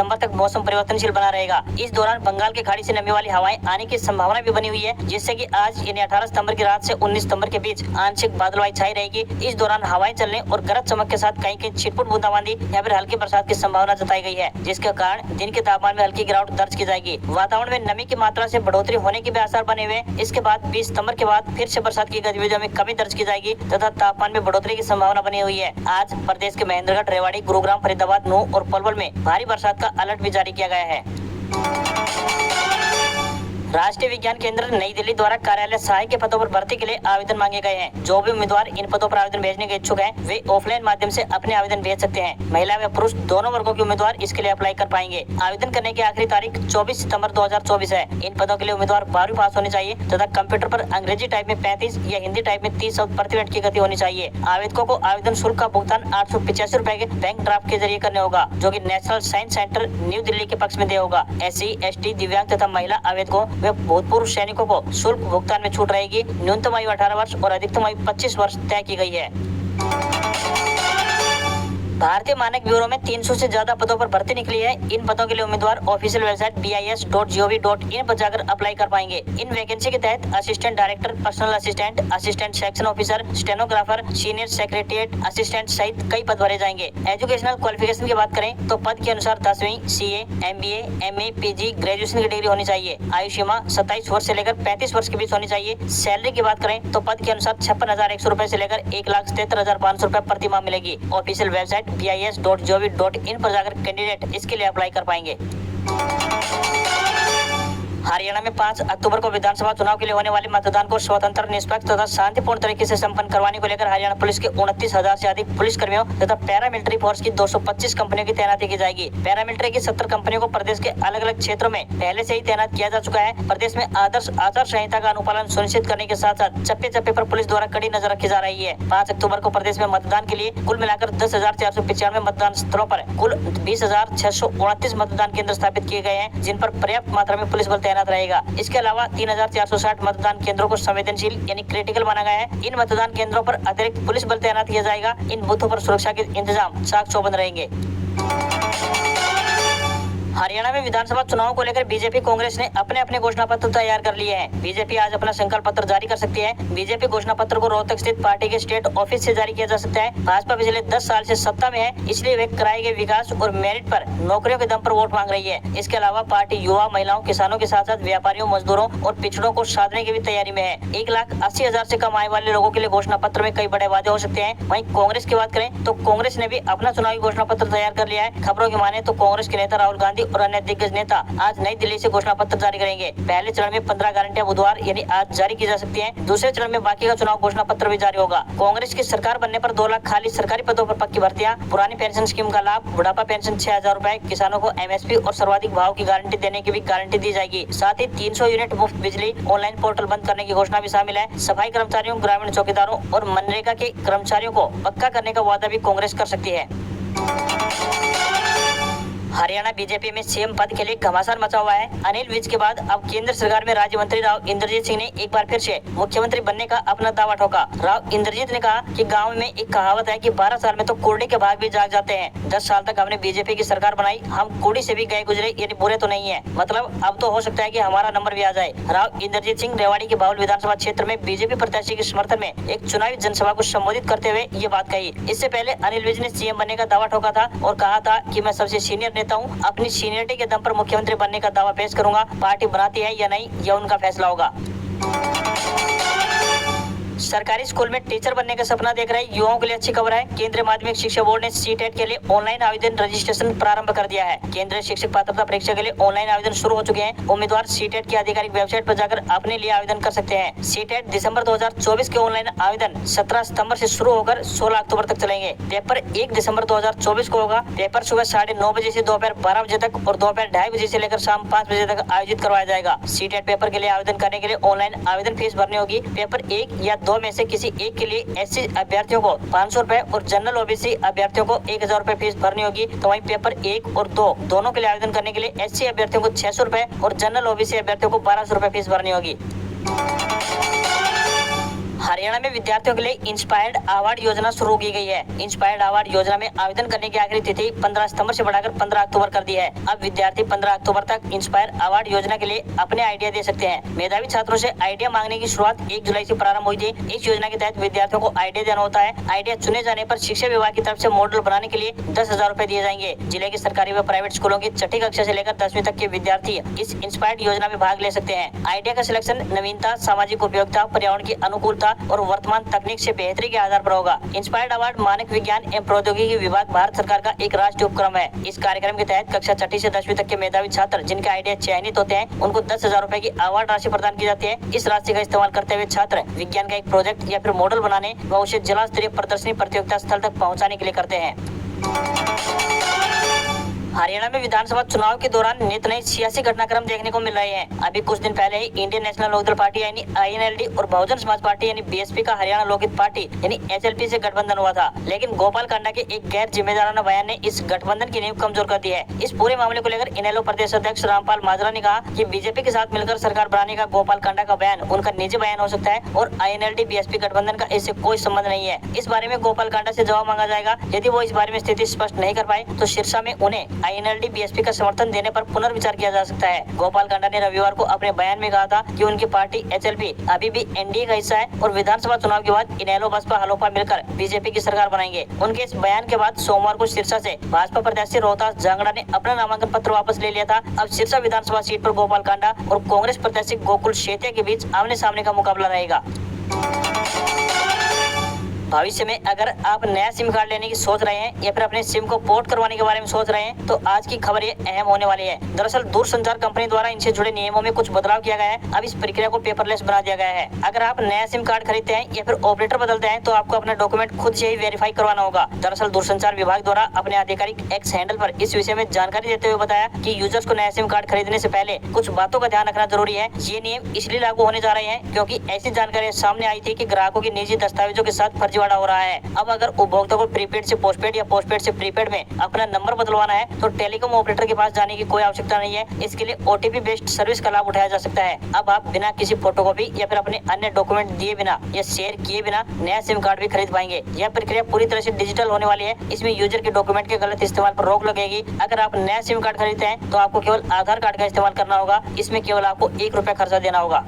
सितंबर तक मौसम परिवर्तनशील बना रहेगा। इस दौरान बंगाल की खाड़ी से नमी वाली हवाएं आने की संभावना भी बनी हुई है, जिससे कि आज यानी 18 सितंबर की रात से 19 सितंबर के बीच आंशिक बादलवाई छाई रहेगी। इस दौरान हवाएं चलने और गरज चमक के साथ कहीं छिटपुट बूंदाबांदी या फिर हल्की बरसात की संभावना जताई गई है, जिसके कारण दिन के तापमान में हल्की गिरावट दर्ज की जाएगी। वातावरण में नमी की मात्रा से बढ़ोतरी होने के भी आसार बने हुए। इसके बाद 20 सितंबर के बाद फिर से बरसात की गतिविधियों में कमी दर्ज की जाएगी तथा तापमान में बढ़ोतरी की संभावना बनी हुई है। आज प्रदेश के महेंद्रगढ़, रेवाड़ी, गुरुग्राम, फरीदाबाद, नूह और पलवल में भारी बरसात का अलर्ट भी जारी किया गया है। राष्ट्रीय विज्ञान केंद्र नई दिल्ली द्वारा कार्यालय सहायक के पदों पर भर्ती के लिए आवेदन मांगे गए हैं। जो भी उम्मीदवार इन पदों पर आवेदन भेजने के इच्छुक हैं, वे ऑफलाइन माध्यम से अपने आवेदन भेज सकते हैं। महिला व पुरुष दोनों वर्गों के उम्मीदवार इसके लिए अप्लाई कर पाएंगे। आवेदन करने की आखिरी तारीख 24 सितंबर 2024 है। इन पदों के लिए उम्मीदवार 12वीं पास होने चाहिए तथा कंप्यूटर पर अंग्रेजी टाइप में 35 या हिंदी टाइप में 30 शब्द प्रति मिनट की गति होनी चाहिए। आवेदकों को आवेदन शुल्क का भुगतान 885 रुपए के बैंक ड्राफ्ट के जरिए करने होगा, जो कि national science centre new Delhi के पक्ष में देय होगा। SC, ST, दिव्यांग तथा महिला आवेदकों व भूतपूर्व सैनिकों को शुल्क भुगतान में छूट रहेगी। न्यूनतम आयु 18 वर्ष और अधिकतम आयु 25 वर्ष तय की गई है। भारतीय मानक ब्यूरो में 300 से ज्यादा पदों पर भर्ती निकली है। इन पदों के लिए उम्मीदवार ऑफिशियल वेबसाइट bis.gov.in पर जाकर अप्लाई कर पाएंगे। इन वैकेंसी के तहत assistant director, personal assistant, assistant section officer, stenographer, senior secretariat assistant सहित कई पद भरे जाएंगे। एजुकेशनल क्वालिफिकेशन की बात करें तो पद के अनुसार 10वीं, CA, MBA, MA, PG, graduation की डिग्री होनी चाहिए। आयु सीमा 27 वर्ष से लेकर 35 वर्ष के बीच होनी चाहिए। सैलरी की बात करें तो पद के अनुसार 56,100 रुपए से लेकर 1,73,500 रुपए प्रति माह मिलेगी। ऑफिशियल वेबसाइट bis.gov.in पर जाकर कैंडिडेट इसके लिए अप्लाई कर पाएंगे। हरियाणा में 5 अक्टूबर को विधानसभा चुनाव के लिए होने वाले मतदान को स्वतंत्र, निष्पक्ष तथा शांतिपूर्ण तरीके से संपन्न करवाने को लेकर हरियाणा पुलिस के 29,000 से अधिक पुलिस कर्मियों तथा पैरामिलिट्री फोर्स की 225 कंपनियों की तैनाती की जाएगी। पैरामिलिट्री की 70 कंपनियों को प्रदेश के अलग अलग क्षेत्रों में पहले से ही तैनात किया जा चुका है। प्रदेश में आदर्श आचार संहिता का अनुपालन सुनिश्चित करने के साथ साथ चप्पे चप्पे पर पुलिस द्वारा कड़ी नजर रखी जा रही है। 5 अक्टूबर को प्रदेश में मतदान के लिए कुल मिलाकर 10,495 मतदान स्थलों पर कुल 20,629 मतदान केंद्र स्थापित किए गए हैं, जिन पर पर्याप्त मात्रा में पुलिस बल तैनात रहेगा। इसके अलावा 3,460 मतदान केंद्रों को संवेदनशील यानी क्रिटिकल माना गया है। इन मतदान केंद्रों पर अतिरिक्त पुलिस बल तैनात किया जाएगा। इन बूथों पर सुरक्षा के इंतजाम चाक चौबंद रहेंगे। हरियाणा में विधानसभा चुनाव को लेकर बीजेपी, कांग्रेस ने अपने अपने घोषणा पत्र तैयार कर लिए हैं। बीजेपी आज अपना संकल्प पत्र जारी कर सकती है। बीजेपी घोषणा पत्र को रोहतक स्थित पार्टी के स्टेट ऑफिस से जारी किया जा सकता है। भाजपा पिछले 10 साल से सत्ता में है, इसलिए वे कराए गए विकास और मेरिट पर नौकरियों के दम पर वोट मांग रही है। इसके अलावा पार्टी युवा, महिलाओं, किसानों के साथ साथ व्यापारियों, मजदूरों और पिछड़ों को साधने की भी तैयारी में है। 1,80,000 से कम आय वाले लोगों के लिए घोषणा पत्र में कई बड़े वादे हो सकते हैं। वहीं कांग्रेस की बात करें तो कांग्रेस ने भी अपना चुनावी घोषणा पत्र तैयार कर लिया है। खबरों की माने तो कांग्रेस के नेता राहुल गांधी और अन्य दिग्गज नेता आज नई दिल्ली से घोषणा पत्र जारी करेंगे। पहले चरण में 15 गारंटियां बुधवार यानी आज जारी की जा सकती हैं। दूसरे चरण में बाकी का चुनाव घोषणा पत्र भी जारी होगा। कांग्रेस की सरकार बनने पर 2 लाख खाली सरकारी पदों पर पक्की भर्तियां, पुरानी पेंशन स्कीम का लाभ, बुढ़ापा पेंशन 6,000 रुपए, किसानों को MSP और सर्वाधिक भाव की गारंटी देने की भी गारंटी दी जाएगी। साथ ही 300 यूनिट मुफ्त बिजली, ऑनलाइन पोर्टल बंद करने की घोषणा भी शामिल है। सफाई कर्मचारियों, ग्रामीण चौकीदारों और मनरेगा के कर्मचारियों को पक्का करने का वादा भी कांग्रेस कर सकती है। हरियाणा बीजेपी में CM पद के लिए घमासान मचा हुआ है। अनिल विज के बाद अब केंद्र सरकार में राज्य मंत्री राव इंद्रजीत सिंह ने एक बार फिर से मुख्यमंत्री बनने का अपना दावा ठोका। राव इंद्रजीत ने कहा कि गांव में एक कहावत है कि 12 साल में तो कुर्डी के भाग भी जाग जाते हैं। 10 साल तक हमने बीजेपी की सरकार बनाई, हम कुर्डी से भी गए गुजरे, यानी बुरे तो नहीं है। मतलब अब तो हो सकता है कि हमारा नंबर भी आ जाए। राव इंद्रजीत सिंह रेवाड़ी के बाहुल विधानसभा क्षेत्र में बीजेपी प्रत्याशी के समर्थन में एक चुनावी जनसभा को संबोधित करते हुए ये बात कही। इससे पहले अनिल विज ने CM बनने का दावा ठोका था और कहा था कि मैं सबसे सीनियर नेता हूँ, अपनी सीनियरिटी के दम पर मुख्यमंत्री बनने का दावा पेश करूंगा। पार्टी बनाती है या नहीं, यह उनका फैसला होगा। सरकारी स्कूल में टीचर बनने का सपना देख रहे युवाओं के लिए अच्छी खबर है। केंद्रीय माध्यमिक शिक्षा बोर्ड ने CTET के लिए ऑनलाइन आवेदन रजिस्ट्रेशन प्रारंभ कर दिया है। केंद्रीय शिक्षक पात्रता परीक्षा के लिए ऑनलाइन आवेदन शुरू हो चुके हैं। उम्मीदवार CTET की आधिकारिक वेबसाइट पर जाकर अपने लिए आवेदन कर सकते हैं। CTET दिसंबर 2024 के ऑनलाइन आवेदन 17 सितंबर से शुरू होकर 16 अक्टूबर तक चलेंगे। पेपर 1 दिसंबर 2024 को होगा। पेपर सुबह 9:30 बजे से दोपहर 12 बजे तक और दोपहर 2:30 बजे से लेकर शाम 5 बजे तक आयोजित करवाया जाएगा। CTET पेपर के लिए आवेदन करने के लिए ऑनलाइन आवेदन फीस भरनी होगी। पेपर 1 या 2 में से किसी एक के लिए SC अभ्यर्थियों को 500 रुपए और जनरल OBC अभ्यर्थियों को 1,000 रुपए फीस भरनी होगी। तो वहीं पेपर 1 और 2 दोनों के लिए आवेदन करने के लिए SC अभ्यर्थियों को 600 रुपए और जनरल OBC अभ्यर्थियों को 1,200 रुपए फीस भरनी होगी। हरियाणा में विद्यार्थियों के लिए इंस्पायर्ड अवार्ड योजना शुरू की गई है। इंस्पायर्ड अवार्ड योजना में आवेदन करने की आखिरी तिथि 15 सितंबर से बढ़ाकर 15 अक्टूबर कर दी है। अब विद्यार्थी 15 अक्टूबर तक इंस्पायर अवार्ड योजना के लिए अपने आइडिया दे सकते हैं। मेधावी छात्रों से आइडिया मांगने की शुरुआत 1 जुलाई से प्रारंभ हुई थी। इस योजना के तहत विद्यार्थियों को आइडिया देना होता है। आइडिया चुने जाने पर शिक्षा विभाग की तरफ से मॉडल बनाने के लिए 10,000 रूपए दिए जाएंगे। जिले के सरकारी व प्राइवेट स्कूलों की छठी कक्षा से लेकर 10वीं तक के विद्यार्थी इस इंस्पायर्ड योजना में भाग ले सकते हैं। आइडिया का सिलेक्शन नवीनता, सामाजिक उपयोगिता, पर्यावरण की अनुकूलता और वर्तमान तकनीक से बेहतरी के आधार पर होगा। इंस्पायर्ड अवार्ड मानक विज्ञान एवं प्रौद्योगिकी विभाग भारत सरकार का एक राष्ट्रीय उपक्रम है। इस कार्यक्रम के तहत कक्षा छठी से 10वीं तक के मेधावी छात्र जिनके आइडिया चयनित होते हैं उनको 10,000 रूपए की अवार्ड राशि प्रदान की जाती है। इस राशि का इस्तेमाल करते हुए छात्र विज्ञान का एक प्रोजेक्ट या फिर मॉडल बनाने व उसे जिला स्तरीय प्रदर्शनी प्रतियोगिता स्थल तक पहुँचाने के लिए करते हैं। हरियाणा में विधानसभा चुनाव के दौरान नित नए सियासी घटनाक्रम देखने को मिल रहे हैं। अभी कुछ दिन पहले ही इंडियन नेशनल लोकदल पार्टी यानी INLD और बहुजन समाज पार्टी यानी BSP का हरियाणा लोकहित पार्टी यानी HLP से गठबंधन हुआ था। लेकिन गोपाल कांडा के एक गैर जिम्मेदाराना बयान ने इस गठबंधन की नींव कमजोर कर दी है। इस पूरे मामले को लेकर इनेलो प्रदेश अध्यक्ष रामपाल माजरा ने कहा कि बीजेपी के साथ मिलकर सरकार बनाने का गोपाल कांडा का बयान उनका निजी बयान हो सकता है और INLD BSP गठबंधन का इससे कोई संबंध नहीं है। इस बारे में गोपाल कांडा से जवाब मांगा जाएगा। यदि वो इस बारे में स्थिति स्पष्ट नहीं कर पाए तो सिरसा में उन्हें INLD BSP का समर्थन देने पर पुनर्विचार किया जा सकता है। गोपाल कांडा ने रविवार को अपने बयान में कहा था कि उनकी पार्टी HLP अभी भी NDA का हिस्सा है और विधानसभा चुनाव के बाद इनेलो बसपा हलोपा मिलकर बीजेपी की सरकार बनाएंगे। उनके इस बयान के बाद सोमवार को सिरसा से भाजपा प्रत्याशी रोहतास जांगड़ा ने अपना नामांकन पत्र वापस ले लिया था। अब सिरसा विधानसभा सीट पर गोपाल कांडा और कांग्रेस प्रत्याशी गोकुल शेतिया के बीच आमने सामने का मुकाबला रहेगा। भविष्य में अगर आप नया सिम कार्ड लेने की सोच रहे हैं या फिर अपने सिम को पोर्ट करवाने के बारे में सोच रहे हैं तो आज की खबर ये अहम होने वाली है। दरअसल दूरसंचार कंपनी द्वारा इनसे जुड़े नियमों में कुछ बदलाव किया गया है। अब इस प्रक्रिया को पेपरलेस बना दिया गया है। अगर आप नया सिम कार्ड खरीदते हैं या फिर ऑपरेटर बदलते हैं तो आपको अपना डॉक्यूमेंट खुद से ही वेरीफाई करवाना होगा। दरअसल दूरसंचार विभाग द्वारा अपने आधिकारिक एक्स हैंडल पर इस विषय में जानकारी देते हुए बताया कि यूजर्स को नया सिम कार्ड खरीदने से पहले कुछ बातों का ध्यान रखना जरूरी है। ये नियम इसलिए लागू होने जा रहे हैं क्योंकि ऐसी जानकारी सामने आई थी कि ग्राहकों की निजी दस्तावेजों के साथ फर्जीवाड़ा हो रहा है। अब अगर उपभोक्ता को प्रीपेड से पोस्टपेड या पोस्टपेड से प्रीपेड में अपना नंबर बदलवाना है तो टेलीकॉम ऑपरेटर के पास जाने की कोई आवश्यकता नहीं है। इसके लिए OTP बेस्ड सर्विस का लाभ उठाया जा सकता है। अब आप बिना किसी फोटोकॉपी या फिर अपने अन्य डॉक्यूमेंट दिए बिना या शेयर किए बिना नया सिम कार्ड भी खरीद पाएंगे। यह प्रक्रिया पूरी तरह से डिजिटल होने वाली है। इसमें यूजर के डॉक्यूमेंट के गलत इस्तेमाल पर रोक लगेगी। अगर आप नया सिम कार्ड खरीदते हैं तो आपको केवल आधार कार्ड का इस्तेमाल करना होगा। इसमें केवल आपको 1 रुपया खर्चा देना होगा।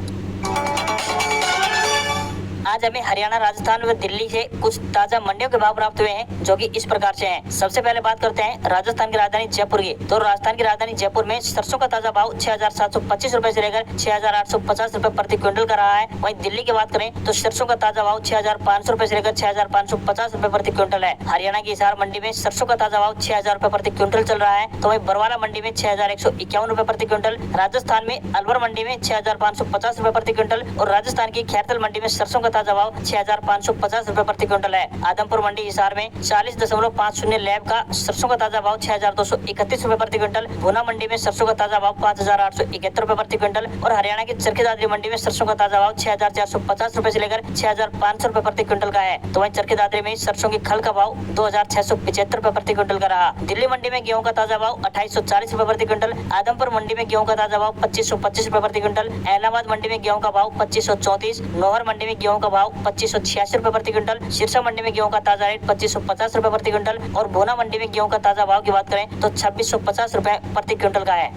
आज हमें हरियाणा, राजस्थान व दिल्ली से कुछ ताजा मंडियों के भाव प्राप्त हुए हैं जो कि इस प्रकार से हैं। सबसे पहले बात करते हैं राजस्थान की राजधानी जयपुर की। तो राजस्थान की राजधानी जयपुर में सरसों का ताजा भाव 6,725 रुपए से लेकर 6,850 रुपए प्रति क्विंटल का रहा है। वहीं दिल्ली की बात करें तो सरसों का ताजा भाव 6,500 रुपए से लेकर 6,550 रुपए प्रति क्विंटल है। हरियाणा की हिसार मंडी में सरसों का ताजा भाव 6,000 रुपए प्रति क्विंटल चल रहा है। तो वहीं बरवाला मंडी में 6,151 रुपए प्रति क्विंटल, राजस्थान में अलवर मंडी में 6,550 रुपए प्रति क्विंटल और राजस्थान की खैरतल मंडी में सरसों का ताजा भाव 6,550 रुपए प्रति क्विंटल है। आदमपुर मंडी हिसार में 40.50 लैब का सरसों का ताजा भाव 6,231 रुपए प्रति क्विंटल, भुना मंडी में सरसों का ताजा भाव 5,871 रुपए प्रति क्विंटल और हरियाणा की चरखी दादरी मंडी में सरसों का ताजा भाव 6,450 रुपए से लेकर 6,500 रुपए प्रति क्विंटल का है। तो वहीं चरखी दादरी में सरसों की खल का भाव 2,675 रुपए प्रति क्विंटल का रहा। दिल्ली मंडी में गेहूं का ताजा भाव 2,840 रुपए प्रति क्विंटल, आदमपुर मंडी में गेहूं का ताजा भाव 2,525 रुपए प्रति क्विंटल, इलाहाबाद मंडी में गेहूं का भाव 2,534, नौहर मंडी में गेहूं का भाव 2,586 रुपए प्रति क्विंटल, सिरसा मंडी में गेहूं का ताजा रेट 2,550 रुपए प्रति क्विंटल और भुना मंडी में गेहूं का ताजा भाव की बात करें तो 2,650 रुपए प्रति क्विंटल का है।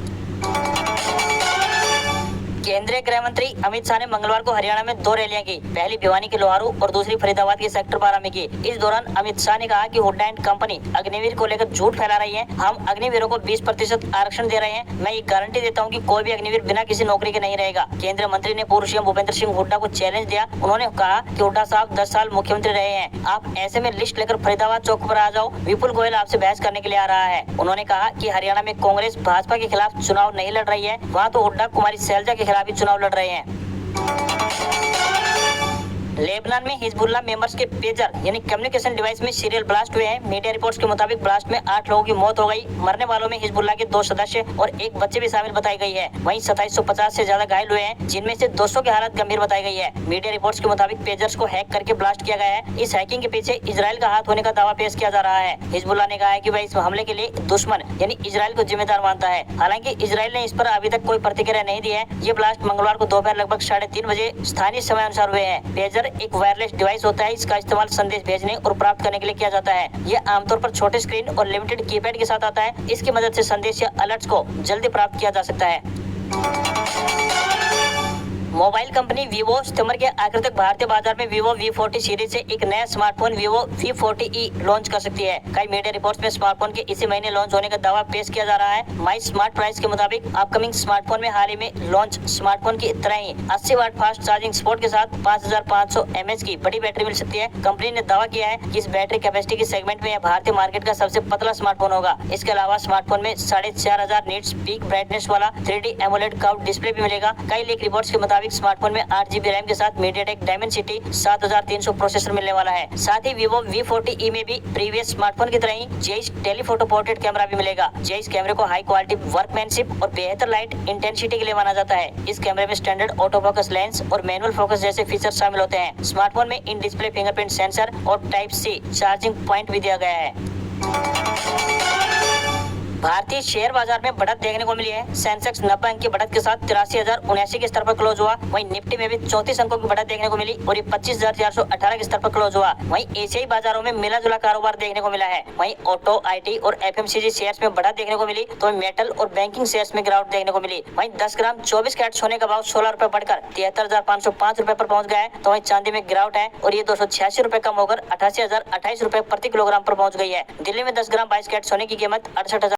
केंद्रीय गृह मंत्री अमित शाह ने मंगलवार को हरियाणा में 2 रैलियां की। पहली भिवानी के लोहारू और दूसरी फरीदाबाद के सेक्टर 12 में की। इस दौरान अमित शाह ने कहा कि हुड्डा एंड कंपनी अग्निवीर को लेकर झूठ फैला रही है। हम अग्निवीरों को 20% आरक्षण दे रहे हैं। मैं ये गारंटी देता हूं कि कोई भी अग्निवीर बिना किसी नौकरी के नहीं रहेगा। केंद्रीय मंत्री ने पूर्व सीएम भूपेंद्र सिंह हुड्डा को चैलेंज दिया। उन्होंने कहा कि हुड्डा साहब 10 साल मुख्यमंत्री रहे हैं, आप ऐसे में लिस्ट लेकर फरीदाबाद चौक पर आ जाओ। विपुल गोयल आपसे बहस करने के लिए आ रहा है। उन्होंने कहा कि हरियाणा में कांग्रेस भाजपा के खिलाफ चुनाव नहीं लड़ रही है, वहाँ तो हुड्डा कुमारी शैलजा के खिलाफ ही चुनाव लड़ रहे हैं। लेबनान में हिजबुल्लाह मेंबर्स के पेजर यानी कम्युनिकेशन डिवाइस में सीरियल ब्लास्ट हुए हैं। मीडिया रिपोर्ट्स के मुताबिक ब्लास्ट में 8 लोगों की मौत हो गई। मरने वालों में हिजबुल्लाह के 2 सदस्य और 1 बच्चे भी शामिल बताई गई है। वहीं 2750 से ज्यादा घायल हुए हैं, जिनमें से 200 की हालत गंभीर बताई गई है। मीडिया रिपोर्ट्स के मुताबिक पेजर्स को हैक करके ब्लास्ट किया गया है। इस हैकिंग के पीछे इजराइल का हाथ होने का दावा पेश किया जा रहा है। हिजबुल्लाह ने कहा है कि वह इस हमले के लिए दुश्मन यानी इजराइल को जिम्मेदार मानता है। हालांकि इजराइल ने इस पर अभी तक कोई प्रतिक्रिया नहीं दी है। ये ब्लास्ट मंगलवार को दोपहर लगभग 3:30 बजे स्थानीय समय अनुसार हुए हैं। पेजर रिसीवर एक वायरलेस डिवाइस होता है। इसका इस्तेमाल संदेश भेजने और प्राप्त करने के लिए किया जाता है। यह आमतौर पर छोटे स्क्रीन और लिमिटेड कीपैड के साथ आता है। इसकी मदद से संदेश या अलर्ट्स को जल्दी प्राप्त किया जा सकता है। मोबाइल कंपनी वीवो सितंबर के आखिर तक भारतीय बाजार में वीवो V40 सीरीज से एक नया स्मार्टफोन वीवो V40e लॉन्च कर सकती है। कई मीडिया रिपोर्ट्स में स्मार्टफोन के इसी महीने लॉन्च होने का दावा पेश किया जा रहा है। माई स्मार्ट प्राइस के मुताबिक अपकमिंग स्मार्टफोन में हाल ही में लॉन्च स्मार्टफोन की तरह ही 80 वाट फास्ट चार्जिंग सपोर्ट के साथ 5500 mAh की बड़ी बैटरी मिल सकती है। कंपनी ने दावा किया है कि इस बैटरी कैपेसिटी के सेगमेंट में यह भारतीय मार्केट का सबसे पतला स्मार्टफोन होगा। इसके अलावा स्मार्टफोन में 4500 निट्स पीक ब्राइटनेस वाला 3D AMOLED कर्व्ड डिस्प्ले भी मिलेगा। कई लीक रिपोर्ट्स के मुताबिक स्मार्टफोन में 8GB रैम के साथ मीडियाटेक डायमेंसिटी 7300 प्रोसेसर मिलने वाला है। साथ ही वीवो V40e में भी प्रीवियस स्मार्टफोन की तरह ही जेईस टेलीफोटो पोर्ट्रेट कैमरा भी मिलेगा। जेईस कैमरे को हाई क्वालिटी वर्कमैनशिप और बेहतर लाइट इंटेंसिटी के लिए माना जाता है। इस कैमरे में स्टैंडर्ड ऑटो फोकस लेंस और मैनुअल फोकस जैसे फीचर शामिल होते हैं। स्मार्टफोन में इन डिस्प्ले फिंगरप्रिंट सेंसर और Type-C चार्जिंग पॉइंट भी दिया गया है। भारतीय शेयर बाजार में बढ़त देखने को मिली है। सेंसेक्स 90 अंक की बढ़त के साथ 83,079 के स्तर पर क्लोज हुआ। वहीं निफ्टी में भी 34 अंकों की बढ़त देखने को मिली और ये 25,418 के स्तर पर क्लोज हुआ। वहीं एशियाई बाजारों में मिला जुला कारोबार देखने को मिला है। वहीं ऑटो, IT और FMCG शेयर्स में बढ़त देखने को मिली तो मेटल और बैंकिंग शेयर्स में गिरावट देखने को मिली। वहीं 10 ग्राम 24 कैरेट सोने का भाव 16 रुपए बढ़कर 73,505 रुपए पर पहुंच गया है। तो वहीं चांदी में गिरावट है और ये 286 रुपए कम होकर 88,028 रुपए प्रति किलोग्राम पर पहुंच गई है। दिल्ली में 10 ग्राम 22 कैरेट सोने की कीमत 68,000